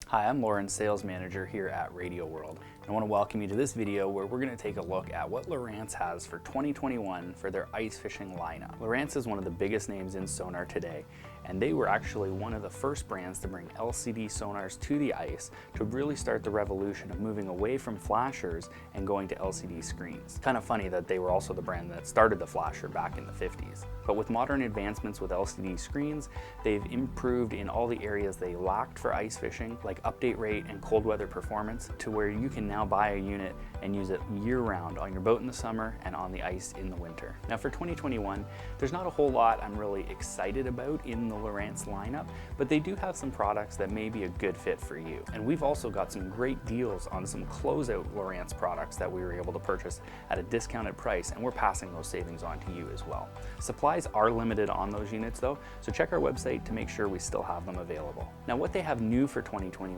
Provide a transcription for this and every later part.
Hi, I'm Lowrance, Sales Manager here at Radioworld. I want to welcome you to this video where we're going to take a look at what Lowrance has for 2021 for their ice fishing lineup. Lowrance is one of the biggest names in sonar today, and they were actually one of the first brands to bring LCD sonars to the ice to really start the revolution of moving away from flashers and going to LCD screens. Kind of funny that they were also the brand that started the flasher back in the 50s. But with modern advancements with LCD screens, they've improved in all the areas they lacked for ice fishing, like update rate and cold weather performance, to where you can now buy a unit and use it year-round on your boat in the summer and on the ice in the winter. Now for 2021, there's not a whole lot I'm really excited about in the Lowrance lineup, but they do have some products that may be a good fit for you. And we've also got some great deals on some closeout Lowrance products that we were able to purchase at a discounted price, and we're passing those savings on to you as well. Supplies are limited on those units though, so check our website to make sure we still have them available. Now what they have new for 2021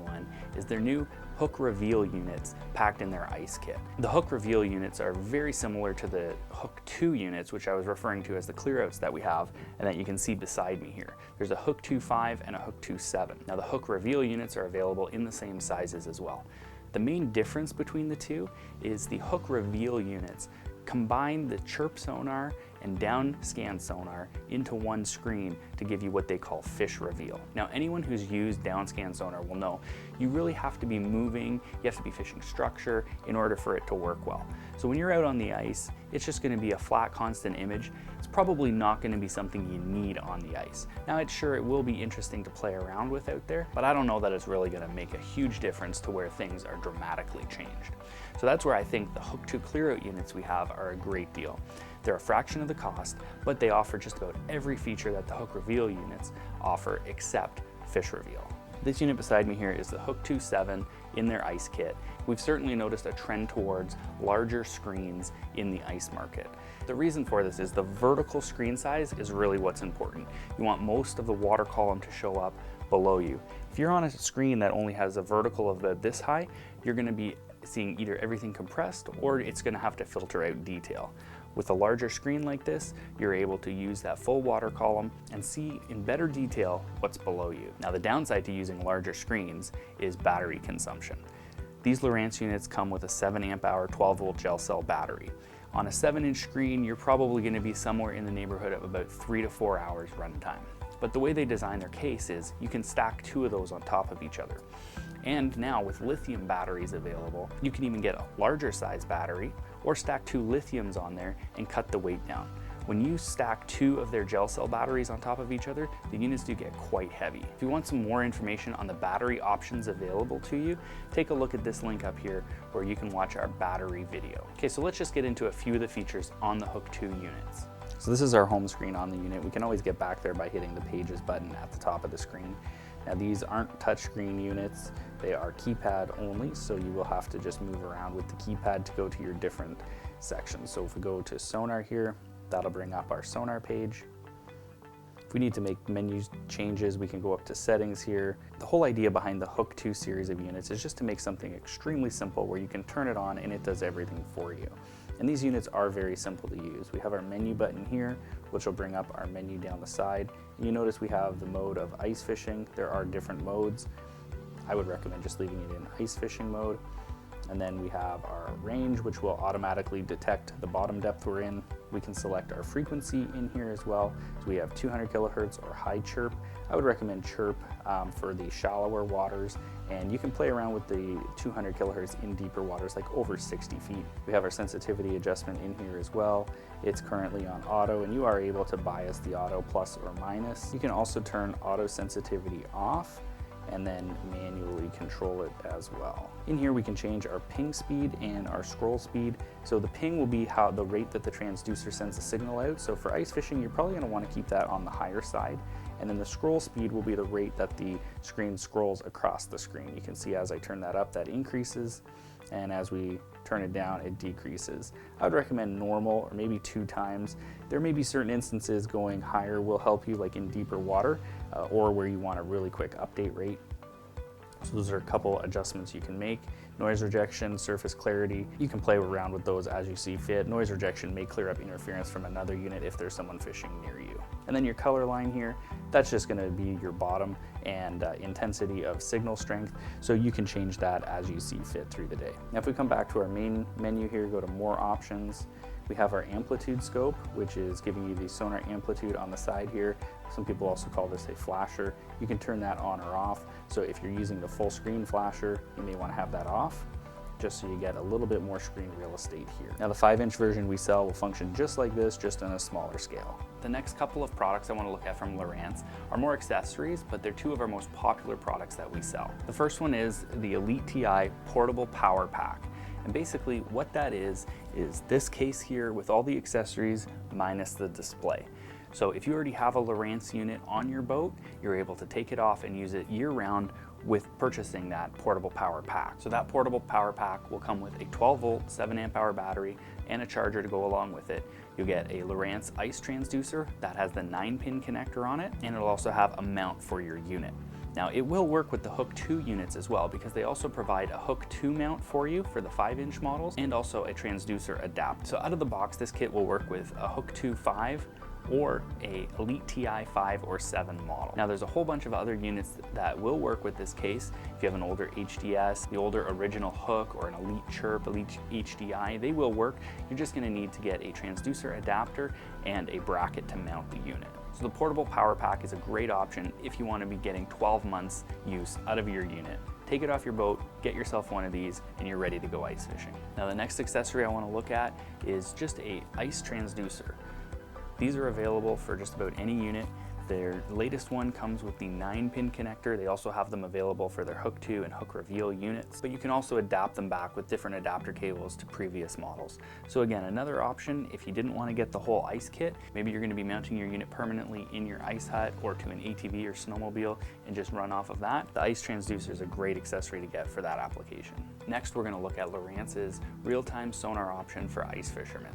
is their new hook reveal units packed in their ice kit. The hook reveal units are very similar to the hook 2 units, which I was referring to as the clearouts that we have and that you can see beside me here. There's a hook 2.5 and a hook 2.7. Now the hook reveal units are available in the same sizes as well. The main difference between the two is the hook reveal units combine the chirp sonar and down scan sonar into one screen to give you what they call fish reveal. Now anyone who's used down scan sonar will know you really have to be moving, you have to be fishing structure in order for it to work well. So when you're out on the ice, it's just going to be a flat constant image. It's probably not going to be something you need on the ice. Now it will be interesting to play around with out there, but I don't know that it's really going to make a huge difference to where things are dramatically changed. So that's where I think the hook 2 clearout units we have are a great deal. They're a fraction of the cost, but they offer just about every feature that the hook reveal units offer except fish reveal. This unit beside me here is the hook 2.7 in their ice kit. We've certainly noticed a trend towards larger screens in the ice market. The reason for this is the vertical screen size is really what's important. You want most of the water column to show up below you. If you're on a screen that only has a vertical of this high, you're going to be seeing either everything compressed or it's going to have to filter out detail. With a larger screen like this, you're able to use that full water column and see in better detail what's below you. Now the downside to using larger screens is battery consumption. These Lowrance units come with a 7 amp hour 12 volt gel cell battery. On a 7-inch screen, you're probably going to be somewhere in the neighborhood of about 3 to 4 hours runtime. But the way they design their case is you can stack 2 of those on top of each other. And now with lithium batteries available, you can even get a larger size battery or stack 2 lithiums on there and cut the weight down. When you stack 2 of their gel cell batteries on top of each other, the units do get quite heavy. If you want some more information on the battery options available to you, take a look at this link up here where you can watch our battery video. Okay, so let's just get into a few of the features on the hook 2 units. So this is our home screen on the unit. We can always get back there by hitting the pages button at the top of the screen. Now these aren't touchscreen units, they are keypad only, so you will have to just move around with the keypad to go to your different sections. So if we go to sonar here, that'll bring up our sonar page. If we need to make menu changes, we can go up to settings here. The whole idea behind the Hook 2 series of units is just to make something extremely simple where you can turn it on and it does everything for you. And these units are very simple to use. We have our menu button here, which will bring up our menu down the side. And you notice we have the mode of ice fishing. There are different modes. I would recommend just leaving it in ice fishing mode. And then we have our range, which will automatically detect the bottom depth we're in. We can select our frequency in here as well. So we have 200 kilohertz or high chirp. I would recommend chirp for the shallower waters, and you can play around with the 200 kilohertz in deeper waters, like over 60 feet. We have our sensitivity adjustment in here as well. It's currently on auto, and you are able to bias the auto plus or minus. You can also turn auto sensitivity off and then manually control it as well. In here we can change our ping speed and our scroll speed. So the ping will be the rate that the transducer sends a signal out. So for ice fishing, you're probably going to want to keep that on the higher side. And then the scroll speed will be the rate that the screen scrolls across the screen. You can see as I turn that up, that increases, and as we turn it down, it decreases. I would recommend normal or maybe 2 times. There may be certain instances going higher will help you, like in deeper water or where you want a really quick update rate. So those are a couple adjustments you can make. Noise rejection, surface clarity, you can play around with those as you see fit. Noise rejection may clear up interference from another unit if there's someone fishing near you. And then your color line here, that's just gonna be your bottom. and intensity of signal strength, so you can change that as you see fit through the day. Now if we come back to our main menu here, go to more options, we have our amplitude scope, which is giving you the sonar amplitude on the side here. Some people also call this a flasher. You can turn that on or off, so if you're using the full screen flasher, you may want to have that off, just so you get a little bit more screen real estate here. Now the 5-inch version we sell will function just like this, just on a smaller scale. The next couple of products I want to look at from Lowrance are more accessories, but they're two of our most popular products that we sell. The first one is the Elite TI Portable Power Pack. And basically what that is this case here with all the accessories minus the display. So if you already have a Lowrance unit on your boat, you're able to take it off and use it year-round with purchasing that portable power pack. So that portable power pack will come with a 12-volt, 7-amp-hour battery and a charger to go along with it. You'll get a Lowrance ice transducer that has the 9-pin connector on it, and it'll also have a mount for your unit. Now it will work with the Hook 2 units as well, because they also provide a Hook 2 mount for you for the 5-inch models and also a transducer adapter. So out of the box, this kit will work with a Hook 2 5 or a Elite TI 5 or 7 model. Now there's a whole bunch of other units that will work with this case. If you have an older HDS, the older original Hook, or an Elite Chirp, Elite HDI, they will work. You're just gonna need to get a transducer adapter and a bracket to mount the unit. So the portable power pack is a great option if you want to be getting 12 months use out of your unit. Take it off your boat, get yourself one of these, and you're ready to go ice fishing. Now the next accessory I want to look at is just a ice transducer. These are available for just about any unit. Their latest one comes with the 9-pin connector. They also have them available for their Hook 2 and Hook Reveal units, but you can also adapt them back with different adapter cables to previous models. So again, another option if you didn't want to get the whole ice kit, maybe you're going to be mounting your unit permanently in your ice hut or to an ATV or snowmobile and just run off of that, the ice transducer is a great accessory to get for that application. Next, we're going to look at Lowrance's RealTime Sonar option for ice fishermen.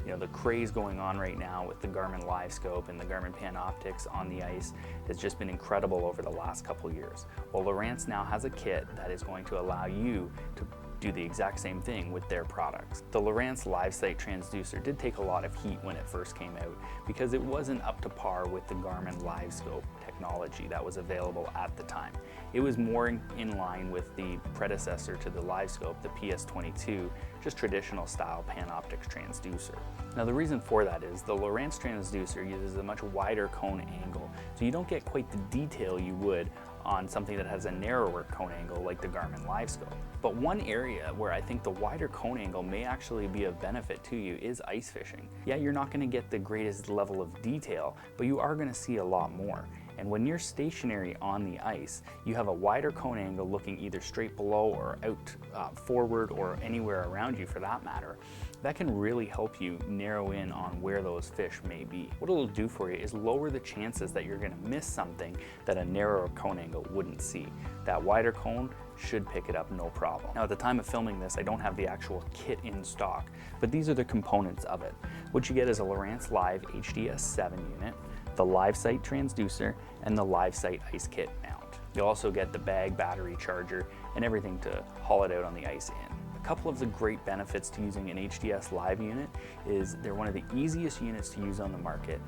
You know, the craze going on right now with the Garmin LiveScope and the Garmin Panoptics on the ice has just been incredible over the last couple years. Well, Lowrance now has a kit that is going to allow you to do the exact same thing with their products. The Lowrance LiveSight transducer did take a lot of heat when it first came out because it wasn't up to par with the Garmin LiveScope technology that was available at the time. It was more in line with the predecessor to the LiveScope, the PS22, just traditional style Panoptics transducer. Now the reason for that is the Lowrance transducer uses a much wider cone angle, so you don't get quite the detail you would on something that has a narrower cone angle like the Garmin LiveScope. But one area where I think the wider cone angle may actually be of benefit to you is ice fishing. Yeah, you're not going to get the greatest level of detail, but you are going to see a lot more. And when you're stationary on the ice, you have a wider cone angle looking either straight below or out forward or anywhere around you for that matter. That can really help you narrow in on where those fish may be. What it'll do for you is lower the chances that you're going to miss something that a narrower cone angle wouldn't see. That wider cone should pick it up no problem. Now at the time of filming this, I don't have the actual kit in stock, but these are the components of it. What you get is a Lowrance Live HDS 7 unit, the LiveSight transducer, and the LiveSight ice kit mount. You'll also get the bag, battery, charger, and everything to haul it out on the ice in. A couple of the great benefits to using an HDS Live unit is they're one of the easiest units to use on the market.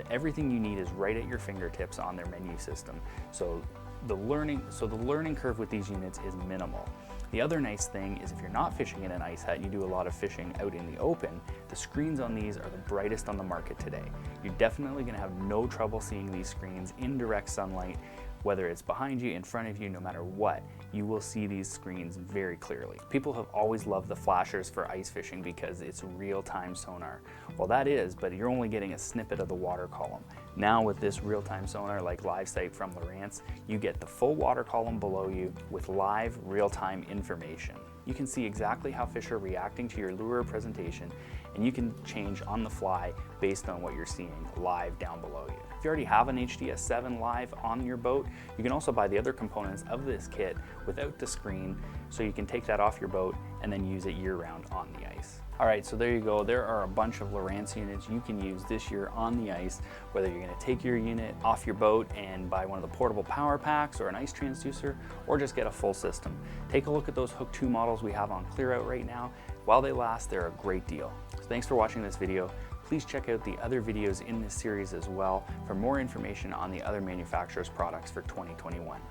Everything you need is right at your fingertips on their menu system. So the learning curve with these units is minimal. The other nice thing is if you're not fishing in an ice hut, you do a lot of fishing out in the open, the screens on these are the brightest on the market today. You're definitely going to have no trouble seeing these screens in direct sunlight, whether it's behind you, in front of you, no matter what, you will see these screens very clearly. People have always loved the flashers for ice fishing because it's real-time sonar. Well, that is, but you're only getting a snippet of the water column. Now with this real-time sonar like LiveSight from Lowrance, you get the full water column below you with live real-time information. You can see exactly how fish are reacting to your lure presentation, and you can change on the fly based on what you're seeing live down below you. If you already have an HDS 7 Live on your boat, you can also buy the other components of this kit without the screen, so you can take that off your boat and then use it year-round on the ice. All right, so there you go. There are a bunch of Lowrance units you can use this year on the ice, whether you're gonna take your unit off your boat and buy one of the portable power packs or an ice transducer, or just get a full system. Take a look at those Hook 2 models we have on clear out right now. While they last, they're a great deal. So thanks for watching this video. Please check out the other videos in this series as well for more information on the other manufacturers' products for 2021.